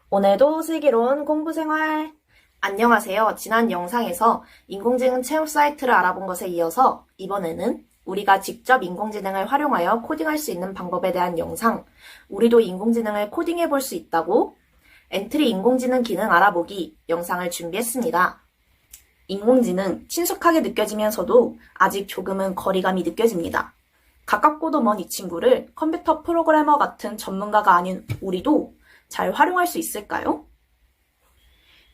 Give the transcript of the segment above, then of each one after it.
오늘도 슬기로운 공부생활! 안녕하세요. 지난 영상에서 인공지능 체험 사이트를 알아본 것에 이어서 이번에는 우리가 직접 인공지능을 활용하여 코딩할 수 있는 방법에 대한 영상, 우리도 인공지능을 코딩해 볼 수 있다고 엔트리 인공지능 기능 알아보기 영상을 준비했습니다. 인공지능, 친숙하게 느껴지면서도 아직 조금은 거리감이 느껴집니다. 가깝고도 먼 이 친구를 컴퓨터 프로그래머 같은 전문가가 아닌 우리도 잘 활용할 수 있을까요?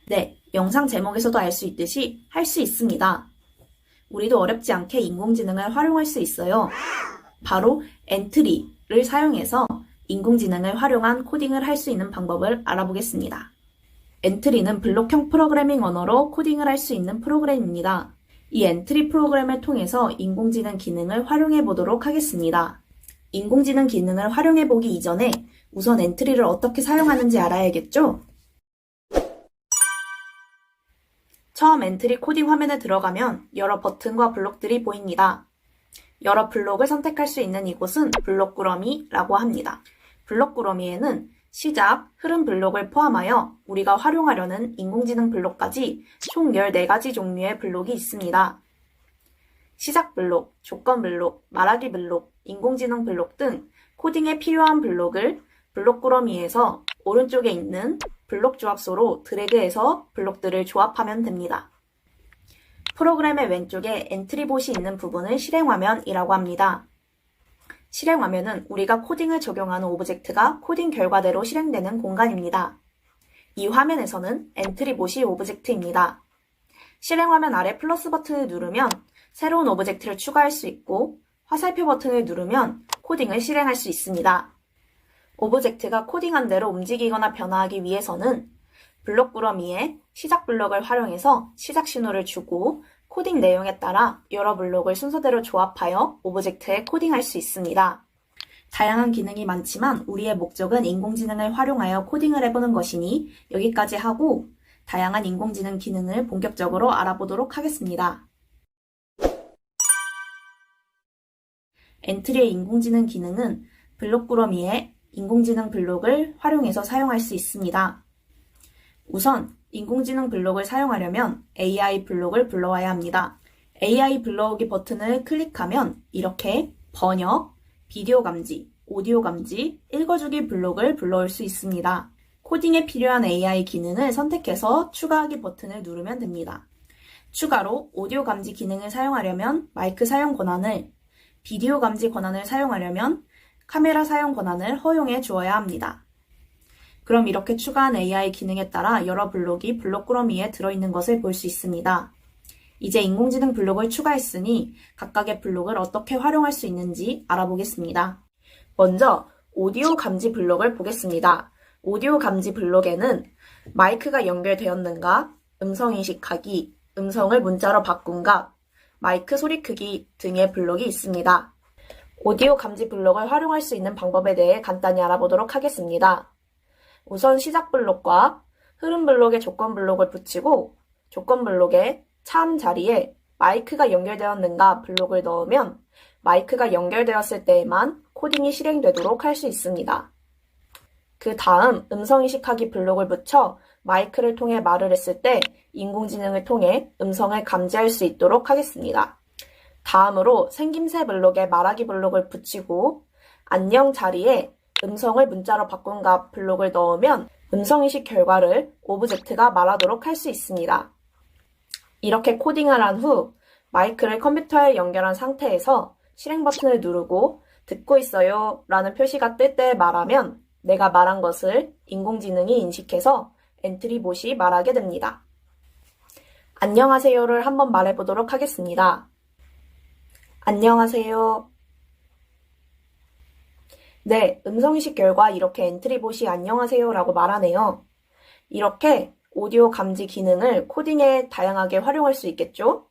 네, 영상 제목에서도 알 수 있듯이 할 수 있습니다. 우리도 어렵지 않게 인공지능을 활용할 수 있어요. 바로 엔트리를 사용해서 인공지능을 활용한 코딩을 할 수 있는 방법을 알아보겠습니다. 엔트리는 블록형 프로그래밍 언어로 코딩을 할 수 있는 프로그램입니다. 이 엔트리 프로그램을 통해서 인공지능 기능을 활용해 보도록 하겠습니다. 인공지능 기능을 활용해 보기 이전에 우선 엔트리를 어떻게 사용하는지 알아야겠죠? 처음 엔트리 코딩 화면에 들어가면 여러 버튼과 블록들이 보입니다. 여러 블록을 선택할 수 있는 이곳은 블록 꾸러미라고 합니다. 블록 꾸러미에는 시작, 흐름 블록을 포함하여 우리가 활용하려는 인공지능 블록까지 총 14가지 종류의 블록이 있습니다. 시작 블록, 조건 블록, 말하기 블록, 인공지능 블록 등 코딩에 필요한 블록을 블록 꾸러미에서 오른쪽에 있는 블록 조합소로 드래그해서 블록들을 조합하면 됩니다. 프로그램의 왼쪽에 엔트리봇이 있는 부분을 실행화면이라고 합니다. 실행화면은 우리가 코딩을 적용하는 오브젝트가 코딩 결과대로 실행되는 공간입니다. 이 화면에서는 엔트리봇이 오브젝트입니다. 실행화면 아래 플러스 버튼을 누르면 새로운 오브젝트를 추가할 수 있고 화살표 버튼을 누르면 코딩을 실행할 수 있습니다. 오브젝트가 코딩한 대로 움직이거나 변화하기 위해서는 블록 꾸러미에 시작 블록을 활용해서 시작 신호를 주고 코딩 내용에 따라 여러 블록을 순서대로 조합하여 오브젝트에 코딩할 수 있습니다. 다양한 기능이 많지만 우리의 목적은 인공지능을 활용하여 코딩을 해보는 것이니 여기까지 하고 다양한 인공지능 기능을 본격적으로 알아보도록 하겠습니다. 엔트리의 인공지능 기능은 블록 꾸러미에 인공지능 블록을 활용해서 사용할 수 있습니다. 우선 인공지능 블록을 사용하려면 AI 블록을 불러와야 합니다. AI 불러오기 버튼을 클릭하면 이렇게 번역, 비디오 감지, 오디오 감지, 읽어주기 블록을 불러올 수 있습니다. 코딩에 필요한 AI 기능을 선택해서 추가하기 버튼을 누르면 됩니다. 추가로 오디오 감지 기능을 사용하려면 마이크 사용 권한을, 비디오 감지 권한을 사용하려면 카메라 사용 권한을 허용해 주어야 합니다. 그럼 이렇게 추가한 AI 기능에 따라 여러 블록이 블록 꾸러미에 들어있는 것을 볼 수 있습니다. 이제 인공지능 블록을 추가했으니 각각의 블록을 어떻게 활용할 수 있는지 알아보겠습니다. 먼저 오디오 감지 블록을 보겠습니다. 오디오 감지 블록에는 마이크가 연결되었는가, 음성 인식하기, 음성을 문자로 바꾼가, 마이크 소리 크기 등의 블록이 있습니다. 오디오 감지 블록을 활용할 수 있는 방법에 대해 간단히 알아보도록 하겠습니다. 우선 시작 블록과 흐름 블록에 조건 블록을 붙이고 조건 블록의 참 자리에 마이크가 연결되었는가 블록을 넣으면 마이크가 연결되었을 때에만 코딩이 실행되도록 할 수 있습니다. 그 다음 음성 인식하기 블록을 붙여 마이크를 통해 말을 했을 때 인공지능을 통해 음성을 감지할 수 있도록 하겠습니다. 다음으로 생김새 블록에 말하기 블록을 붙이고 안녕 자리에 음성을 문자로 바꾼가 블록을 넣으면 음성인식 결과를 오브젝트가 말하도록 할 수 있습니다. 이렇게 코딩을 한 후 마이크를 컴퓨터에 연결한 상태에서 실행 버튼을 누르고 듣고 있어요 라는 표시가 뜰 때 말하면 내가 말한 것을 인공지능이 인식해서 엔트리봇이 말하게 됩니다. 안녕하세요를 한번 말해보도록 하겠습니다. 안녕하세요. 네, 음성인식 결과 이렇게 엔트리봇이 안녕하세요 라고 말하네요. 이렇게 오디오 감지 기능을 코딩에 다양하게 활용할 수 있겠죠?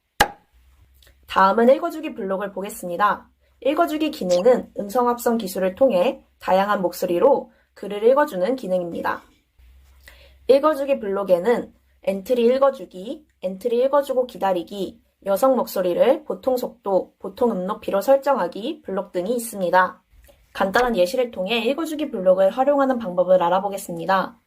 다음은 읽어주기 블록을 보겠습니다. 읽어주기 기능은 음성 합성 기술을 통해 다양한 목소리로 글을 읽어주는 기능입니다. 읽어주기 블록에는 엔트리 읽어주기, 엔트리 읽어주고 기다리기, 여성 목소리를 보통 속도, 보통 음높이로 설정하기 블록 등이 있습니다. 간단한 예시를 통해 읽어주기 블록을 활용하는 방법을 알아보겠습니다.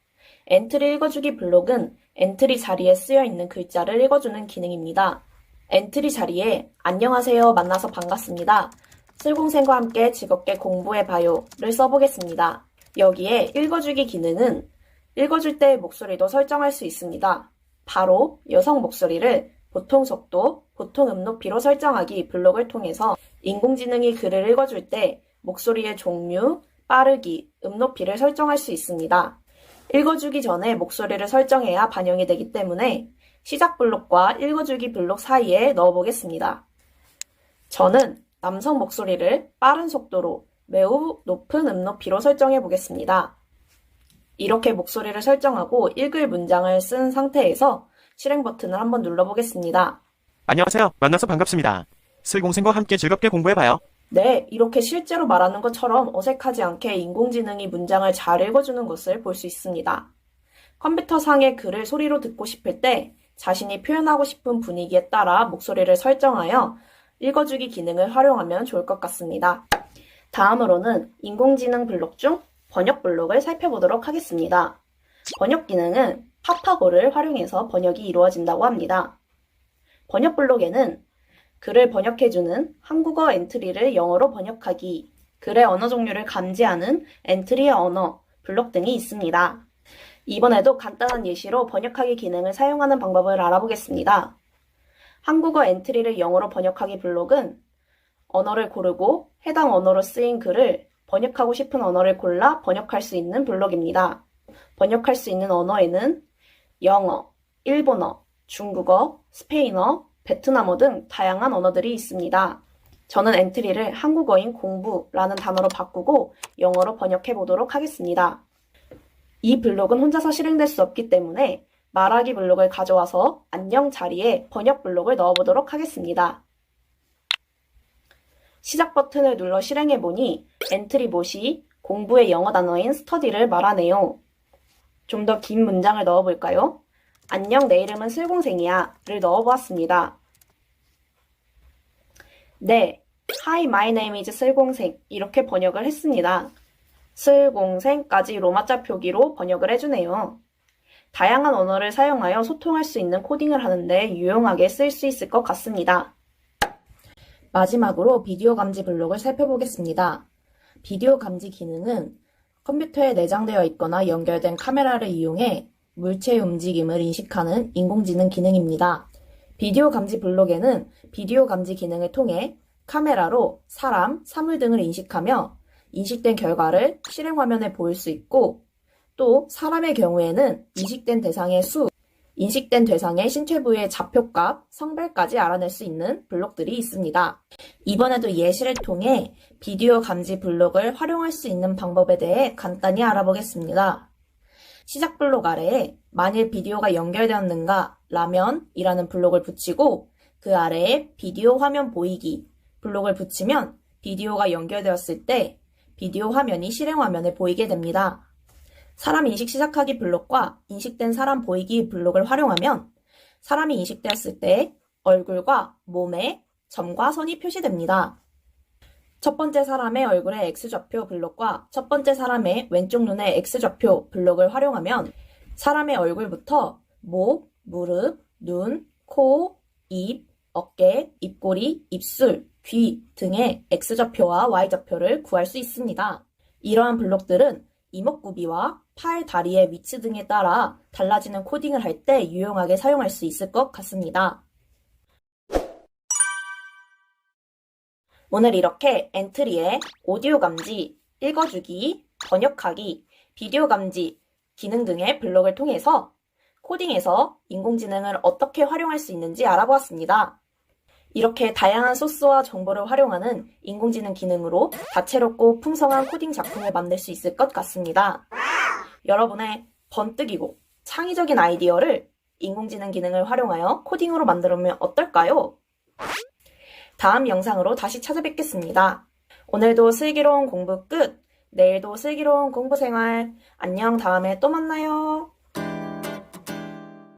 엔트리 읽어주기 블록은 엔트리 자리에 쓰여 있는 글자를 읽어주는 기능입니다. 엔트리 자리에 안녕하세요, 만나서 반갑습니다. 슬공생과 함께 즐겁게 공부해봐요를 써보겠습니다. 여기에 읽어주기 기능은 읽어줄 때의 목소리도 설정할 수 있습니다. 바로 여성 목소리를 보통 속도, 보통 음높이로 설정하기 블록을 통해서 인공지능이 글을 읽어줄 때 목소리의 종류, 빠르기, 음높이를 설정할 수 있습니다. 읽어주기 전에 목소리를 설정해야 반영이 되기 때문에 시작 블록과 읽어주기 블록 사이에 넣어보겠습니다. 저는 남성 목소리를 빠른 속도로 매우 높은 음높이로 설정해 보겠습니다. 이렇게 목소리를 설정하고 읽을 문장을 쓴 상태에서 실행 버튼을 한번 눌러보겠습니다. 안녕하세요. 만나서 반갑습니다. 슬공생과 함께 즐겁게 공부해봐요. 네, 이렇게 실제로 말하는 것처럼 어색하지 않게 인공지능이 문장을 잘 읽어주는 것을 볼 수 있습니다. 컴퓨터상의 글을 소리로 듣고 싶을 때 자신이 표현하고 싶은 분위기에 따라 목소리를 설정하여 읽어주기 기능을 활용하면 좋을 것 같습니다. 다음으로는 인공지능 블록 중 번역 블록을 살펴보도록 하겠습니다. 번역 기능은 파파고를 활용해서 번역이 이루어진다고 합니다. 번역 블록에는 글을 번역해주는 한국어 엔트리를 영어로 번역하기, 글의 언어 종류를 감지하는 엔트리의 언어, 블록 등이 있습니다. 이번에도 간단한 예시로 번역하기 기능을 사용하는 방법을 알아보겠습니다. 한국어 엔트리를 영어로 번역하기 블록은 언어를 고르고 해당 언어로 쓰인 글을 번역하고 싶은 언어를 골라 번역할 수 있는 블록입니다. 번역할 수 있는 언어에는 영어, 일본어, 중국어, 스페인어, 베트남어 등 다양한 언어들이 있습니다. 저는 엔트리를 한국어인 공부라는 단어로 바꾸고 영어로 번역해 보도록 하겠습니다. 이 블록은 혼자서 실행될 수 없기 때문에 말하기 블록을 가져와서 안녕 자리에 번역 블록을 넣어보도록 하겠습니다. 시작 버튼을 눌러 실행해보니 엔트리 봇이 공부의 영어 단어인 스터디를 말하네요. 좀 더 긴 문장을 넣어볼까요? 안녕, 내 이름은 슬공생이야 를 넣어보았습니다. 네, Hi, my name is 슬공생 이렇게 번역을 했습니다. 슬공생까지 로마자 표기로 번역을 해주네요. 다양한 언어를 사용하여 소통할 수 있는 코딩을 하는데 유용하게 쓸 수 있을 것 같습니다. 마지막으로 비디오 감지 블록을 살펴보겠습니다. 비디오 감지 기능은 컴퓨터에 내장되어 있거나 연결된 카메라를 이용해 물체의 움직임을 인식하는 인공지능 기능입니다. 비디오 감지 블록에는 비디오 감지 기능을 통해 카메라로 사람, 사물 등을 인식하며 인식된 결과를 실행 화면에 보일 수 있고 또 사람의 경우에는 인식된 대상의 수, 인식된 대상의 신체 부위의 좌표값, 성별까지 알아낼 수 있는 블록들이 있습니다. 이번에도 예시를 통해 비디오 감지 블록을 활용할 수 있는 방법에 대해 간단히 알아보겠습니다. 시작 블록 아래에 만일 비디오가 연결되었는가 라면이라는 블록을 붙이고 그 아래에 비디오 화면 보이기 블록을 붙이면 비디오가 연결되었을 때 비디오 화면이 실행 화면에 보이게 됩니다. 사람 인식 시작하기 블록과 인식된 사람 보이기 블록을 활용하면 사람이 인식되었을 때 얼굴과 몸에 점과 선이 표시됩니다. 첫 번째 사람의 얼굴의 X좌표 블록과 첫 번째 사람의 왼쪽 눈의 X좌표 블록을 활용하면 사람의 얼굴부터 목, 무릎, 눈, 코, 입, 어깨, 입꼬리, 입술, 귀 등의 X좌표와 Y좌표를 구할 수 있습니다. 이러한 블록들은 이목구비와 팔, 다리의 위치 등에 따라 달라지는 코딩을 할 때 유용하게 사용할 수 있을 것 같습니다. 오늘 이렇게 엔트리에 오디오 감지, 읽어주기, 번역하기, 비디오 감지, 기능 등의 블록을 통해서 코딩에서 인공지능을 어떻게 활용할 수 있는지 알아보았습니다. 이렇게 다양한 소스와 정보를 활용하는 인공지능 기능으로 다채롭고 풍성한 코딩 작품을 만들 수 있을 것 같습니다. 여러분의 번뜩이고 창의적인 아이디어를 인공지능 기능을 활용하여 코딩으로 만들면 어떨까요? 다음 영상으로 다시 찾아뵙겠습니다. 오늘도 슬기로운 공부 끝! 내일도 슬기로운 공부 생활! 안녕, 다음에 또 만나요.